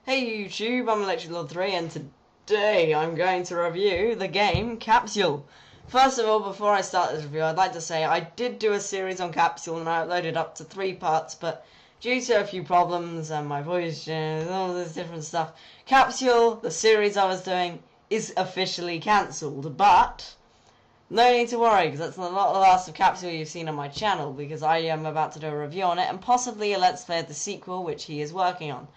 Hey YouTube, I'm Electric3 and today I'm going to review the game Capsule. First of all, before I start this review, I'd like to say I did do a series on Capsule and I uploaded up to 3 parts, but due to a few problems and my voice and all this different stuff, Capsule, the series I was doing, is officially cancelled, but no need to worry, because that's not the last of Capsule you've seen on my channel, because I am about to do a review on it and possibly a Let's Play of the sequel, which he is working on.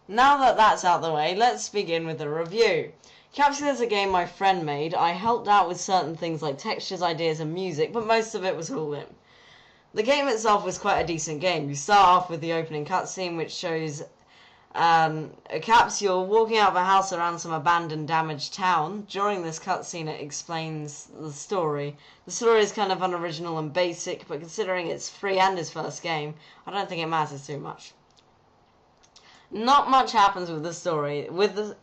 Now that that's out of the way, let's begin with the review. Capsule is a game my friend made. I helped out with certain things like textures, ideas and music, but most of it was all him. The game itself was quite a decent game. You start off with the opening cutscene, which shows a capsule walking out of a house around some abandoned, damaged town. During this cutscene, it explains the story. The story is kind of unoriginal and basic, but considering it's free and his first game, I don't think it matters too much. Not much happens with the story. With the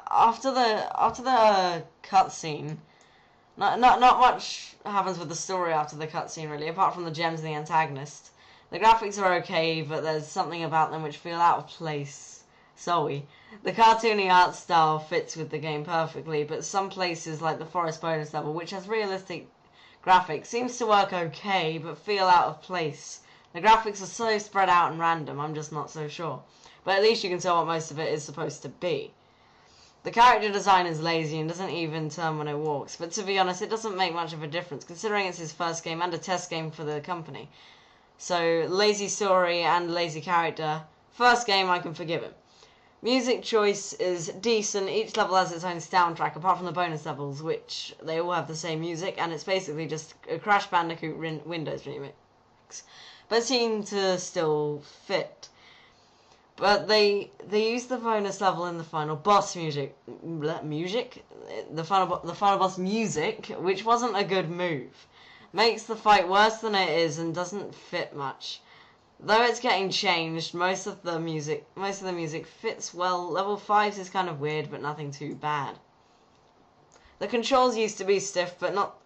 after the cutscene, not much happens with the story after the cutscene really, apart from the gems and the antagonist. The graphics are okay, but there's something about them which feel out of place. Sorry. The cartoony art style fits with the game perfectly, but some places like the forest bonus level, which has realistic graphics, seems to work okay, but feel out of place. The graphics are so spread out and random, I'm just not so sure. But at least you can tell what most of it is supposed to be. The character design is lazy and doesn't even turn when it walks, but to be honest, it doesn't make much of a difference, considering it's his first game and a test game for the company. So, lazy story and lazy character, first game I can forgive him. Music choice is decent. Each level has its own soundtrack, apart from the bonus levels, which they all have the same music, and it's basically just a Crash Bandicoot Windows remix. But seem to still fit. But they use the bonus level in the final boss the final boss music, which wasn't a good move. Makes the fight worse than it is and doesn't fit much. Though it's getting changed, most of the music fits well. Level 5's is kind of weird, but nothing too bad. The controls used to be stiff, but not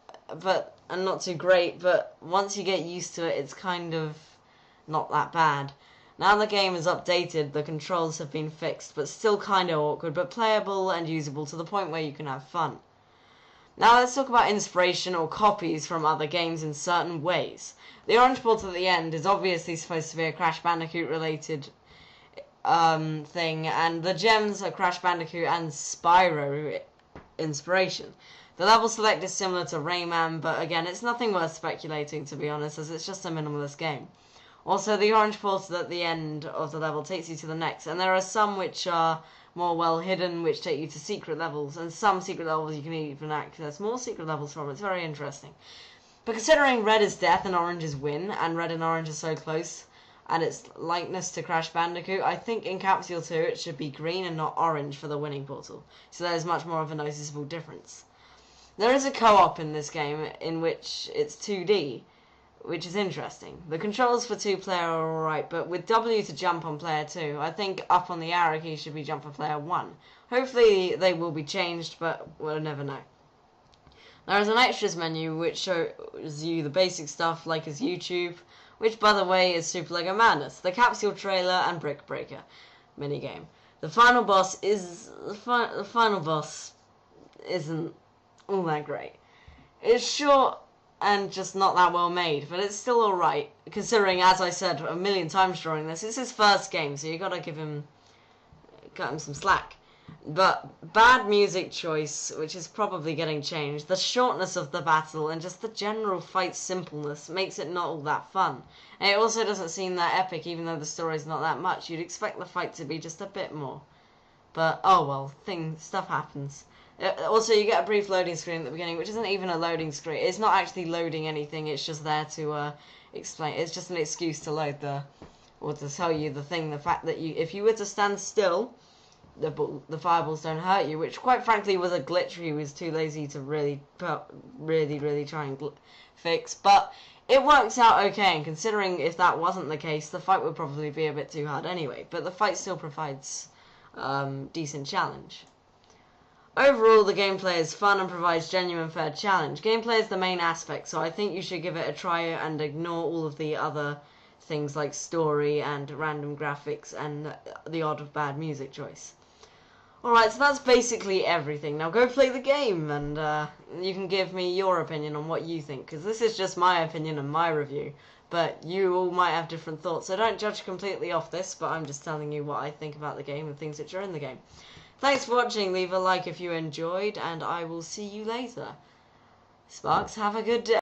too great. But once you get used to it, it's kind of not that bad. Now the game is updated, the controls have been fixed, but still kinda awkward, but playable and usable to the point where you can have fun. Now let's talk about inspiration or copies from other games in certain ways. The orange port at the end is obviously supposed to be a Crash Bandicoot related thing, and the gems are Crash Bandicoot and Spyro inspiration. The level select is similar to Rayman, but again, it's nothing worth speculating, to be honest, as it's just a minimalist game. Also, the orange portal at the end of the level takes you to the next, and there are some which are more well hidden, which take you to secret levels, and some secret levels you can even access more secret levels from. It's very interesting. But considering red is death and orange is win, and red and orange are so close, and its likeness to Crash Bandicoot, I think in Capsule 2 it should be green and not orange for the winning portal, so there's much more of a noticeable difference. There is a co-op in this game in which it's 2D, which is interesting. The controls for 2-player are alright, but with W to jump on player 2, I think up on the arrow key should be jump for player 1. Hopefully they will be changed, but we'll never know. There is an extras menu which shows you the basic stuff like his YouTube, which by the way is Super Lego Madness, the Capsule trailer and Brick Breaker minigame. The final boss isn't all that great. It's short and just not that well made, but it's still alright, considering, as I said a million times during this, it's his first game, so you gotta cut him some slack. But bad music choice, which is probably getting changed, the shortness of the battle, and just the general fight simpleness makes it not all that fun. And it also doesn't seem that epic, even though the story's not that much. You'd expect the fight to be just a bit more. But, oh well, stuff happens. Also, you get a brief loading screen at the beginning, which isn't even a loading screen. It's not actually loading anything. It's just there to explain. It's just an excuse to load or to tell you the fact that if you were to stand still, the fireballs don't hurt you. Which, quite frankly, was a glitch he was too lazy to really try and fix. But it works out okay. And considering if that wasn't the case, the fight would probably be a bit too hard anyway. But the fight still provides decent challenge. Overall, the gameplay is fun and provides genuine fair challenge. Gameplay is the main aspect, so I think you should give it a try and ignore all of the other things like story and random graphics and the odd of bad music choice. Alright, so that's basically everything. Now go play the game, and you can give me your opinion on what you think, because this is just my opinion and my review, but you all might have different thoughts, so don't judge completely off this, but I'm just telling you what I think about the game and things which are in the game. Thanks for watching, leave a like if you enjoyed, and I will see you later. Sparks, have a good day.